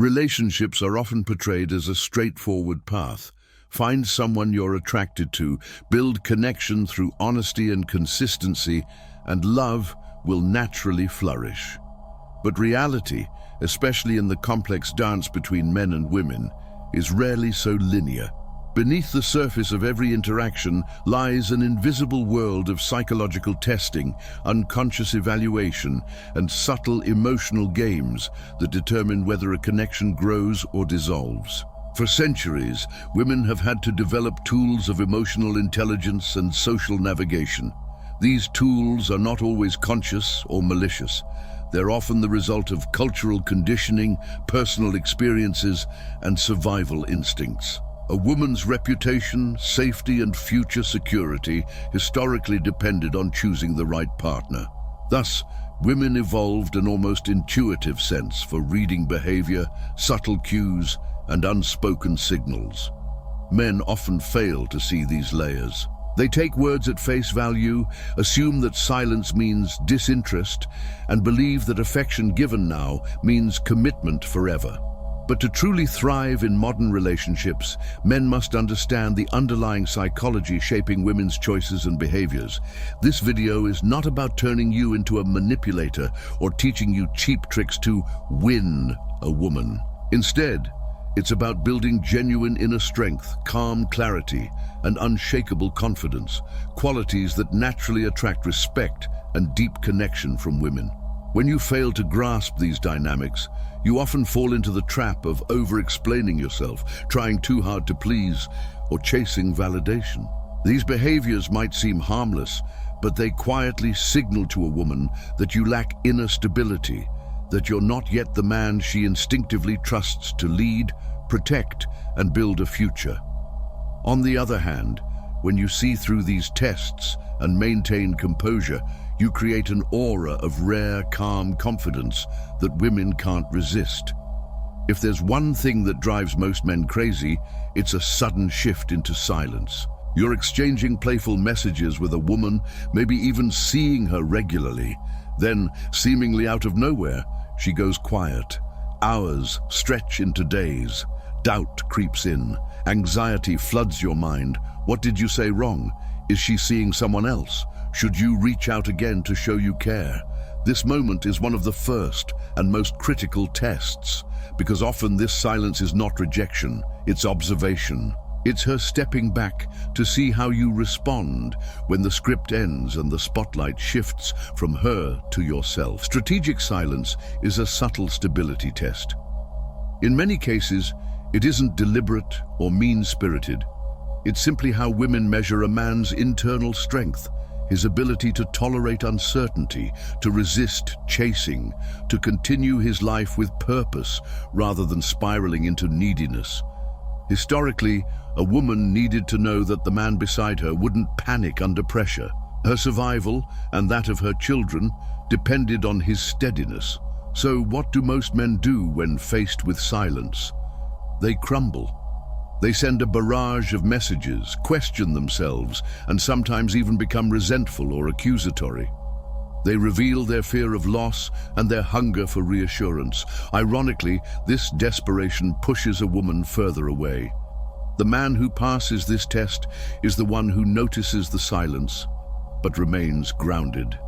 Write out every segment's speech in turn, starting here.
Relationships are often portrayed as a straightforward path. Find someone you're attracted to, build connection through honesty and consistency, and love will naturally flourish. But reality, especially in the complex dance between men and women, is rarely so linear. Beneath the surface of every interaction lies an invisible world of psychological testing, unconscious evaluation, and subtle emotional games that determine whether a connection grows or dissolves. For centuries, women have had to develop tools of emotional intelligence and social navigation. These tools are not always conscious or malicious. They're often the result of cultural conditioning, personal experiences, and survival instincts. A woman's reputation, safety, and future security historically depended on choosing the right partner. Thus, women evolved an almost intuitive sense for reading behavior, subtle cues, and unspoken signals. Men often fail to see these layers. They take words at face value, assume that silence means disinterest, and believe that affection given now means commitment forever. But to truly thrive in modern relationships, men must understand the underlying psychology shaping women's choices and behaviors. This video is not about turning you into a manipulator or teaching you cheap tricks to win a woman. Instead, it's about building genuine inner strength, calm clarity, and unshakable confidence, qualities that naturally attract respect and deep connection from women. When you fail to grasp these dynamics, you often fall into the trap of over-explaining yourself, trying too hard to please, or chasing validation. These behaviors might seem harmless, but they quietly signal to a woman that you lack inner stability, that you're not yet the man she instinctively trusts to lead, protect, and build a future. On the other hand, when you see through these tests and maintain composure, you create an aura of rare, calm confidence that women can't resist. If there's one thing that drives most men crazy, it's a sudden shift into silence. You're exchanging playful messages with a woman, maybe even seeing her regularly. Then, seemingly out of nowhere, she goes quiet. Hours stretch into days. Doubt creeps in. Anxiety floods your mind. What did you say wrong? Is she seeing someone else? Should you reach out again to show you care? This moment is one of the first and most critical tests, because often this silence is not rejection, it's observation. It's her stepping back to see how you respond when the script ends and the spotlight shifts from her to yourself. Strategic silence is a subtle stability test. In many cases, it isn't deliberate or mean-spirited. It's simply how women measure a man's internal strength, his ability to tolerate uncertainty, to resist chasing, to continue his life with purpose rather than spiraling into neediness. Historically, a woman needed to know that the man beside her wouldn't panic under pressure. Her survival, and that of her children, depended on his steadiness. So what do most men do when faced with silence? They crumble. They send a barrage of messages, question themselves, and sometimes even become resentful or accusatory. They reveal their fear of loss and their hunger for reassurance. Ironically, this desperation pushes a woman further away. The man who passes this test is the one who notices the silence, but remains grounded.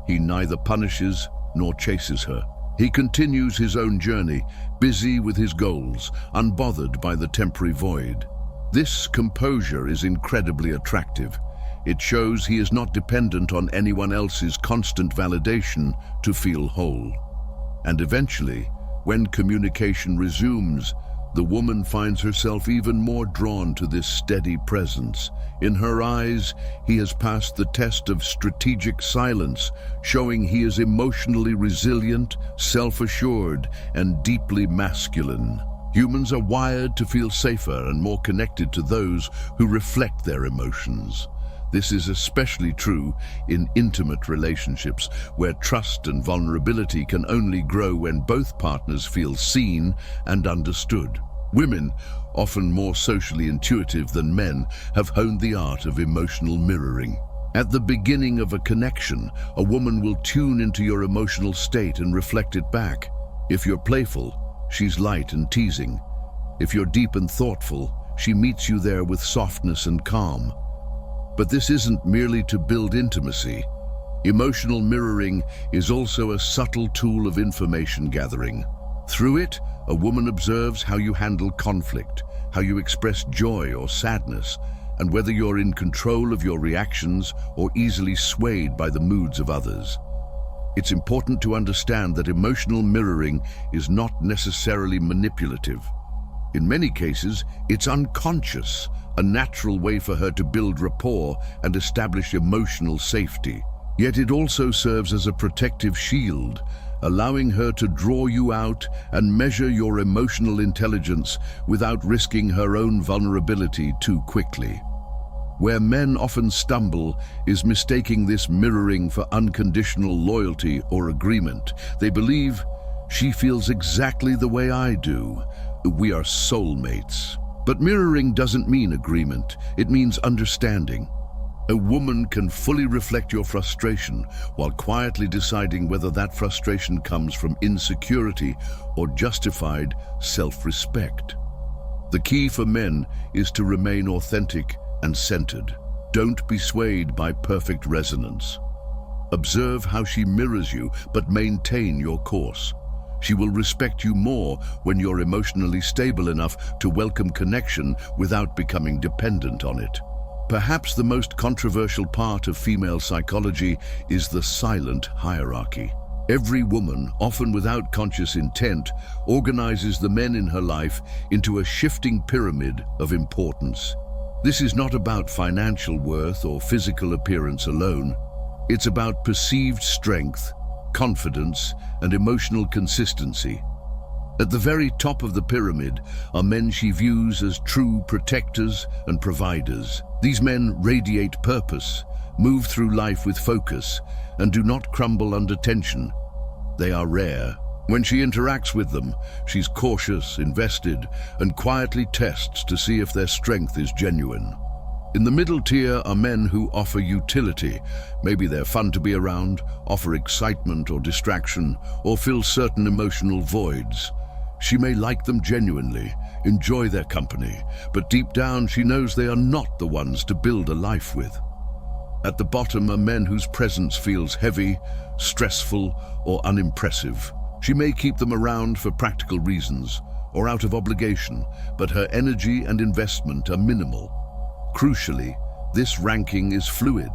He neither punishes nor chases her. He continues his own journey, busy with his goals, unbothered by the temporary void. This composure is incredibly attractive. It shows he is not dependent on anyone else's constant validation to feel whole. And eventually, when communication resumes, the woman finds herself even more drawn to this steady presence. In her eyes, he has passed the test of strategic silence, showing he is emotionally resilient, self-assured, and deeply masculine. Humans are wired to feel safer and more connected to those who reflect their emotions. This is especially true in intimate relationships, where trust and vulnerability can only grow when both partners feel seen and understood. Women, often more socially intuitive than men, have honed the art of emotional mirroring. At the beginning of a connection, a woman will tune into your emotional state and reflect it back. If you're playful, she's light and teasing. If you're deep and thoughtful, she meets you there with softness and calm. But this isn't merely to build intimacy. Emotional mirroring is also a subtle tool of information gathering. Through it, a woman observes how you handle conflict, how you express joy or sadness, and whether you're in control of your reactions or easily swayed by the moods of others. It's important to understand that emotional mirroring is not necessarily manipulative. In many cases, it's unconscious, a natural way for her to build rapport and establish emotional safety. Yet it also serves as a protective shield, allowing her to draw you out and measure your emotional intelligence without risking her own vulnerability too quickly. Where men often stumble is mistaking this mirroring for unconditional loyalty or agreement. They believe, she feels exactly the way I do. We are soulmates. But mirroring doesn't mean agreement. It means understanding. A woman can fully reflect your frustration while quietly deciding whether that frustration comes from insecurity or justified self-respect. The key for men is to remain authentic and centered. Don't be swayed by perfect resonance. Observe how she mirrors you, but maintain your course. She will respect you more when you're emotionally stable enough to welcome connection without becoming dependent on it. Perhaps the most controversial part of female psychology is the silent hierarchy. Every woman, often without conscious intent, organizes the men in her life into a shifting pyramid of importance. This is not about financial worth or physical appearance alone. It's about perceived strength, confidence, and emotional consistency. At the very top of the pyramid are men she views as true protectors and providers. These men radiate purpose, move through life with focus, and do not crumble under tension. They are rare. When she interacts with them, she's cautious, invested, and quietly tests to see if their strength is genuine. In the middle tier are men who offer utility. Maybe they're fun to be around, offer excitement or distraction, or fill certain emotional voids. She may like them genuinely, enjoy their company, but deep down she knows they are not the ones to build a life with. At the bottom are men whose presence feels heavy, stressful, or unimpressive. She may keep them around for practical reasons or out of obligation, but her energy and investment are minimal. Crucially, this ranking is fluid.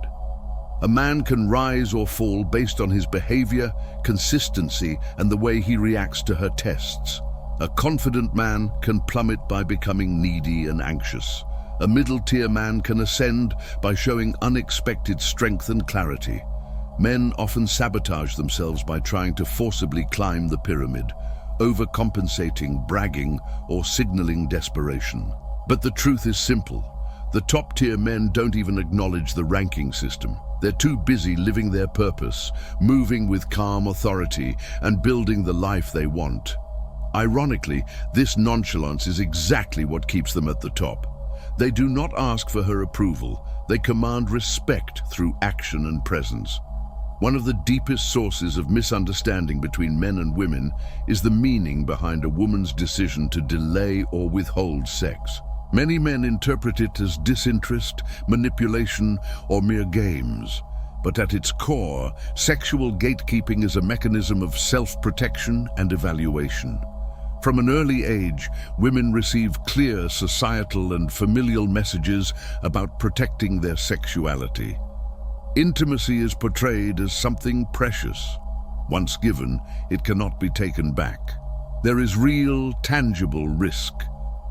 A man can rise or fall based on his behavior, consistency, and the way he reacts to her tests. A confident man can plummet by becoming needy and anxious. A middle-tier man can ascend by showing unexpected strength and clarity. Men often sabotage themselves by trying to forcibly climb the pyramid, overcompensating, bragging, or signaling desperation. But the truth is simple. The top-tier men don't even acknowledge the ranking system. They're too busy living their purpose, moving with calm authority, and building the life they want. Ironically, this nonchalance is exactly what keeps them at the top. They do not ask for her approval. They command respect through action and presence. One of the deepest sources of misunderstanding between men and women is the meaning behind a woman's decision to delay or withhold sex. Many men interpret it as disinterest, manipulation, or mere games. But at its core, sexual gatekeeping is a mechanism of self-protection and evaluation. From an early age, women receive clear societal and familial messages about protecting their sexuality. Intimacy is portrayed as something precious. Once given, it cannot be taken back. There is real, tangible risk: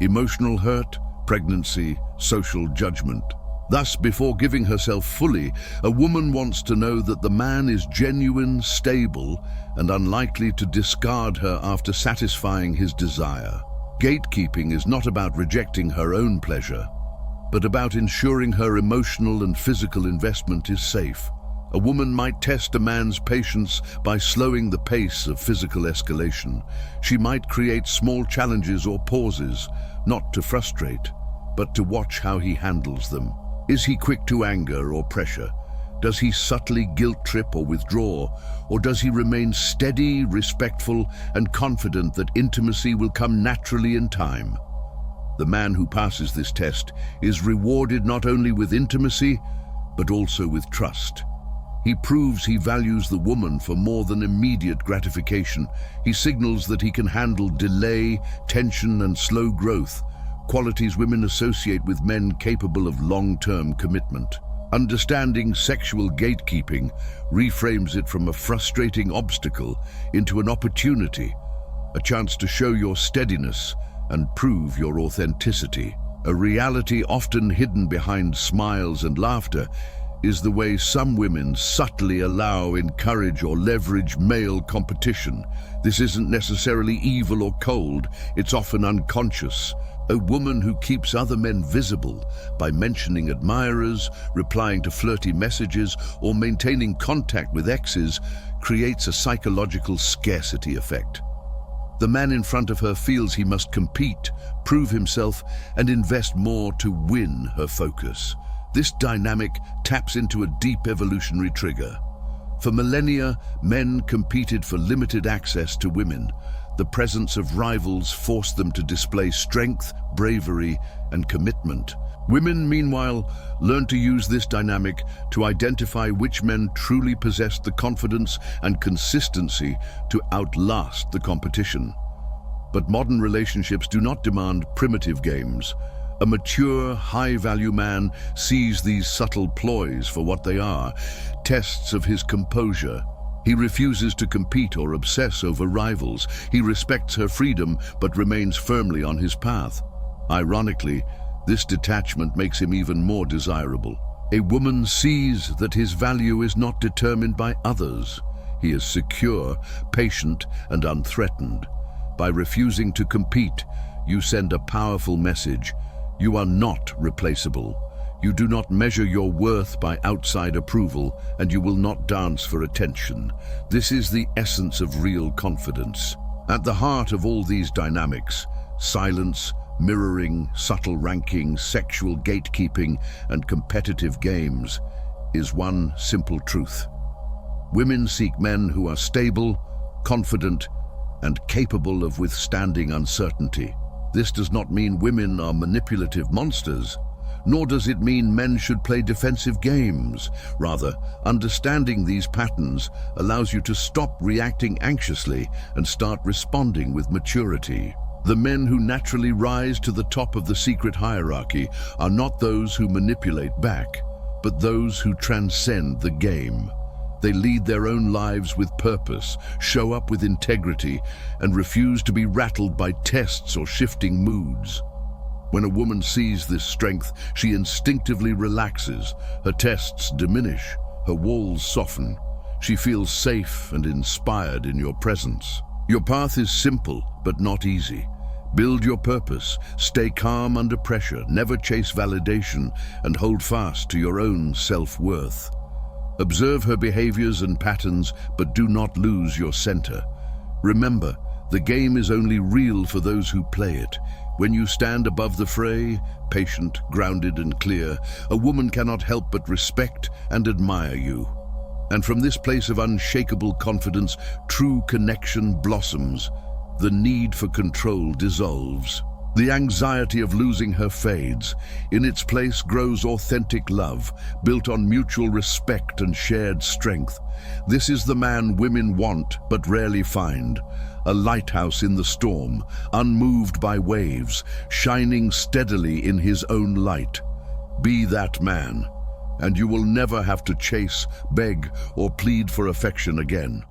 emotional hurt, pregnancy, social judgment. Thus, before giving herself fully, a woman wants to know that the man is genuine, stable, and unlikely to discard her after satisfying his desire. Gatekeeping is not about rejecting her own pleasure, but about ensuring her emotional and physical investment is safe. A woman might test a man's patience by slowing the pace of physical escalation. She might create small challenges or pauses, not to frustrate, but to watch how he handles them. Is he quick to anger or pressure? Does he subtly guilt-trip or withdraw? Or does he remain steady, respectful, and confident that intimacy will come naturally in time? The man who passes this test is rewarded not only with intimacy, but also with trust. He proves he values the woman for more than immediate gratification. He signals that he can handle delay, tension, and slow growth, qualities women associate with men capable of long-term commitment. Understanding sexual gatekeeping reframes it from a frustrating obstacle into an opportunity, a chance to show your steadiness and prove your authenticity. A reality often hidden behind smiles and laughter is the way some women subtly allow, encourage, or leverage male competition. This isn't necessarily evil or cold, it's often unconscious. A woman who keeps other men visible by mentioning admirers, replying to flirty messages, or maintaining contact with exes creates a psychological scarcity effect. The man in front of her feels he must compete, prove himself, and invest more to win her focus. This dynamic taps into a deep evolutionary trigger. For millennia, men competed for limited access to women. The presence of rivals forced them to display strength, bravery, and commitment. Women, meanwhile, learned to use this dynamic to identify which men truly possessed the confidence and consistency to outlast the competition. But modern relationships do not demand primitive games. A mature, high-value man sees these subtle ploys for what they are, tests of his composure. He refuses to compete or obsess over rivals. He respects her freedom but remains firmly on his path. Ironically, this detachment makes him even more desirable. A woman sees that his value is not determined by others. He is secure, patient, and unthreatened. By refusing to compete, you send a powerful message. You are not replaceable. You do not measure your worth by outside approval, and you will not dance for attention. This is the essence of real confidence. At the heart of all these dynamics, silence, mirroring, subtle ranking, sexual gatekeeping, and competitive games, is one simple truth. Women seek men who are stable, confident, and capable of withstanding uncertainty. This does not mean women are manipulative monsters, nor does it mean men should play defensive games. Rather, understanding these patterns allows you to stop reacting anxiously and start responding with maturity. The men who naturally rise to the top of the secret hierarchy are not those who manipulate back, but those who transcend the game. They lead their own lives with purpose, show up with integrity, and refuse to be rattled by tests or shifting moods. When a woman sees this strength, she instinctively relaxes. Her tests diminish, her walls soften. She feels safe and inspired in your presence. Your path is simple, but not easy. Build your purpose, stay calm under pressure, never chase validation, and hold fast to your own self-worth. Observe her behaviors and patterns, but do not lose your center. Remember, the game is only real for those who play it. When you stand above the fray, patient, grounded, and clear, a woman cannot help but respect and admire you. And from this place of unshakable confidence, true connection blossoms. The need for control dissolves. The anxiety of losing her fades. In its place grows authentic love, built on mutual respect and shared strength. This is the man women want but rarely find. A lighthouse in the storm, unmoved by waves, shining steadily in his own light. Be that man, and you will never have to chase, beg, or plead for affection again.